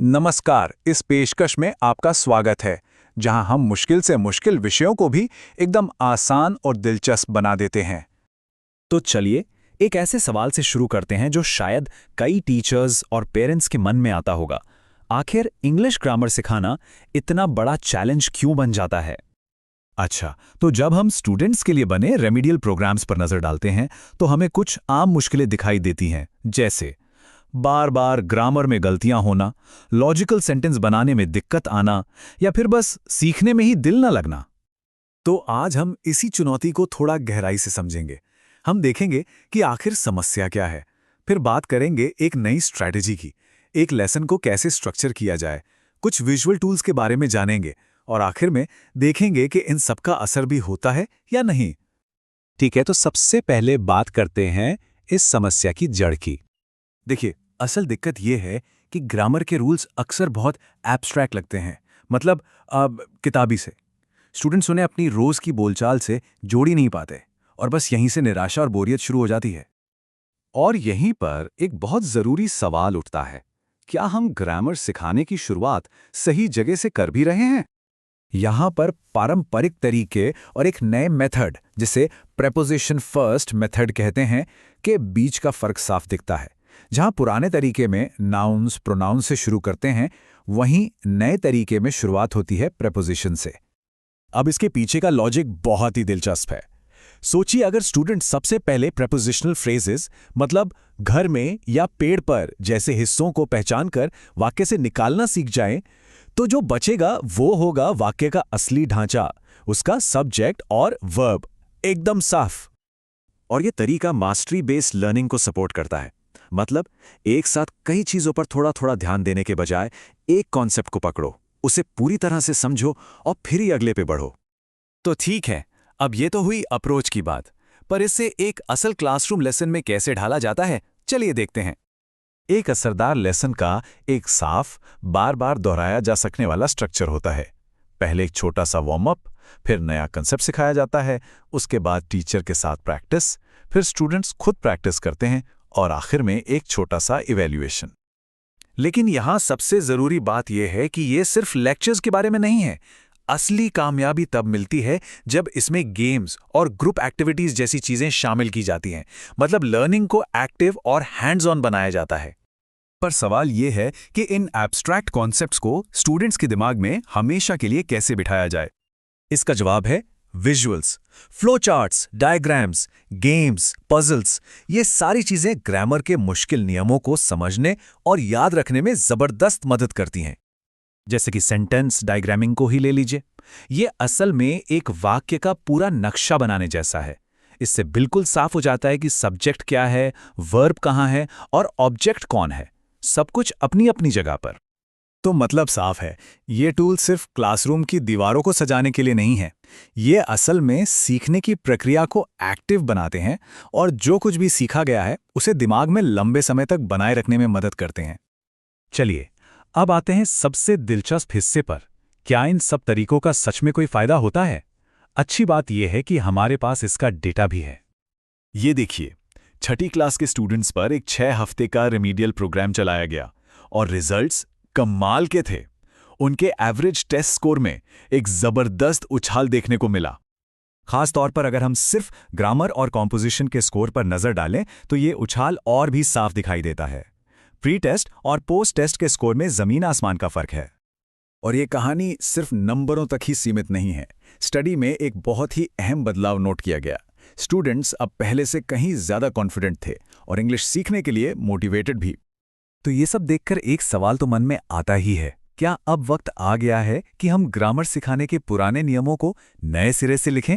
नमस्कार। इस पेशकश में आपका स्वागत है, जहां हम मुश्किल से मुश्किल विषयों को भी एकदम आसान और दिलचस्प बना देते हैं। तो चलिए एक ऐसे सवाल से शुरू करते हैं जो शायद कई टीचर्स और पेरेंट्स के मन में आता होगा। आखिर इंग्लिश ग्रामर सिखाना इतना बड़ा चैलेंज क्यों बन जाता है? अच्छा, तो जब हम स्टूडेंट्स के लिए बने रेमेडियल प्रोग्राम्स पर नजर डालते हैं तो हमें कुछ आम मुश्किलें दिखाई देती हैं, जैसे बार बार ग्रामर में गलतियां होना, लॉजिकल सेंटेंस बनाने में दिक्कत आना, या फिर बस सीखने में ही दिल न लगना। तो आज हम इसी चुनौती को थोड़ा गहराई से समझेंगे। हम देखेंगे कि आखिर समस्या क्या है, फिर बात करेंगे एक नई स्ट्रैटेजी की, एक लेसन को कैसे स्ट्रक्चर किया जाए, कुछ विजुअल टूल्स के बारे में जानेंगे और आखिर में देखेंगे कि इन सबका असर भी होता है या नहीं। ठीक है, तो सबसे पहले बात करते हैं इस समस्या की जड़ की। देखिए, असल दिक्कत यह है कि ग्रामर के रूल्स अक्सर बहुत एब्स्ट्रैक्ट लगते हैं, मतलब किताबी से। स्टूडेंट्स उन्हें अपनी रोज की बोलचाल से जोड़ ही नहीं पाते और बस यहीं से निराशा और बोरियत शुरू हो जाती है। और यहीं पर एक बहुत जरूरी सवाल उठता है, क्या हम ग्रामर सिखाने की शुरुआत सही जगह से कर भी रहे हैं? यहाँ पर पारंपरिक तरीके और एक नए मेथड, जिसे प्रेपोजिशन फर्स्ट मेथड कहते हैं, के बीच का फर्क साफ दिखता है। जहाँ पुराने तरीके में नाउन्स प्रोनाउन से शुरू करते हैं, वहीं नए तरीके में शुरुआत होती है प्रेपोजिशन से। अब इसके पीछे का लॉजिक बहुत ही दिलचस्प है। सोचिए, अगर स्टूडेंट सबसे पहले प्रेपोजिशनल फ्रेजेस, मतलब घर में या पेड़ पर जैसे हिस्सों को पहचानकर वाक्य से निकालना सीख जाएं, तो जो बचेगा वो होगा वाक्य का असली ढांचा, उसका सब्जेक्ट और वर्ब एकदम साफ। और ये तरीका मास्टरी बेस्ड लर्निंग को सपोर्ट करता है। मतलब एक साथ कई चीजों पर थोड़ा थोड़ा ध्यान देने के बजाय एक कॉन्सेप्ट को पकड़ो, उसे पूरी तरह से समझो और फिर ही अगले पे बढ़ो। तो ठीक है, अब ये तो हुई अप्रोच की बात, पर इसे एक असल क्लासरूम लेसन में कैसे ढाला जाता है, चलिए देखते हैं। एक असरदार लेसन का एक साफ, बार बार दोहराया जा सकने वाला स्ट्रक्चर होता है। पहले एक छोटा सा वार्म अप, फिर नया कंसेप्ट सिखाया जाता है, उसके बाद टीचर के साथ प्रैक्टिस, फिर स्टूडेंट्स खुद प्रैक्टिस करते हैं और आखिर में एक छोटा सा इवैल्यूएशन। लेकिन यहां सबसे जरूरी बात यह है कि यह सिर्फ लेक्चर्स के बारे में नहीं है। असली कामयाबी तब मिलती है जब इसमें गेम्स और ग्रुप एक्टिविटीज जैसी चीजें शामिल की जाती हैं, मतलब लर्निंग को एक्टिव और हैंड्स ऑन बनाया जाता है। पर सवाल यह है कि इन एब्स्ट्रैक्ट कॉन्सेप्ट्स को स्टूडेंट्स के दिमाग में हमेशा के लिए कैसे बिठाया जाए। इसका जवाब है visuals, flow charts, diagrams, games, puzzles. ये सारी चीजें ग्रामर के मुश्किल नियमों को समझने और याद रखने में जबरदस्त मदद करती हैं। जैसे कि सेंटेंस डायग्रामिंग को ही ले लीजिए। ये असल में एक वाक्य का पूरा नक्शा बनाने जैसा है। इससे बिल्कुल साफ हो जाता है कि सब्जेक्ट क्या है, वर्ब कहाँ है और ऑब्जेक्ट कौन है, सब कुछ अपनी अपनी जगह पर। तो मतलब साफ है, ये टूल सिर्फ क्लासरूम की दीवारों को सजाने के लिए नहीं है। ये असल में सीखने की प्रक्रिया को एक्टिव बनाते हैं और जो कुछ भी सीखा गया है उसे दिमाग में लंबे समय तक बनाए रखने में मदद करते हैं। चलिए, अब आते हैं सबसे दिलचस्प हिस्से पर। क्या इन सब तरीकों का सच में कोई फायदा होता है? अच्छी बात यह है कि हमारे पास इसका डेटा भी है। ये देखिए, छठी क्लास के स्टूडेंट्स पर एक 6 हफ्ते का रेमेडियल प्रोग्राम चलाया गया और रिजल्ट्स कमाल के थे। उनके एवरेज टेस्ट स्कोर में एक जबरदस्त उछाल देखने को मिला। खास तौर पर अगर हम सिर्फ ग्रामर और कॉम्पोजिशन के स्कोर पर नजर डालें तो ये उछाल और भी साफ दिखाई देता है। प्री टेस्ट और पोस्ट टेस्ट के स्कोर में जमीन आसमान का फर्क है। और ये कहानी सिर्फ नंबरों तक ही सीमित नहीं है। स्टडी में एक बहुत ही अहम बदलाव नोट किया गया। स्टूडेंट्स अब पहले से कहीं ज्यादा कॉन्फिडेंट थे और इंग्लिश सीखने के लिए मोटिवेटेड भी। तो ये सब देखकर एक सवाल तो मन में आता ही है, क्या अब वक्त आ गया है कि हम ग्रामर सिखाने के पुराने नियमों को नए सिरे से लिखें?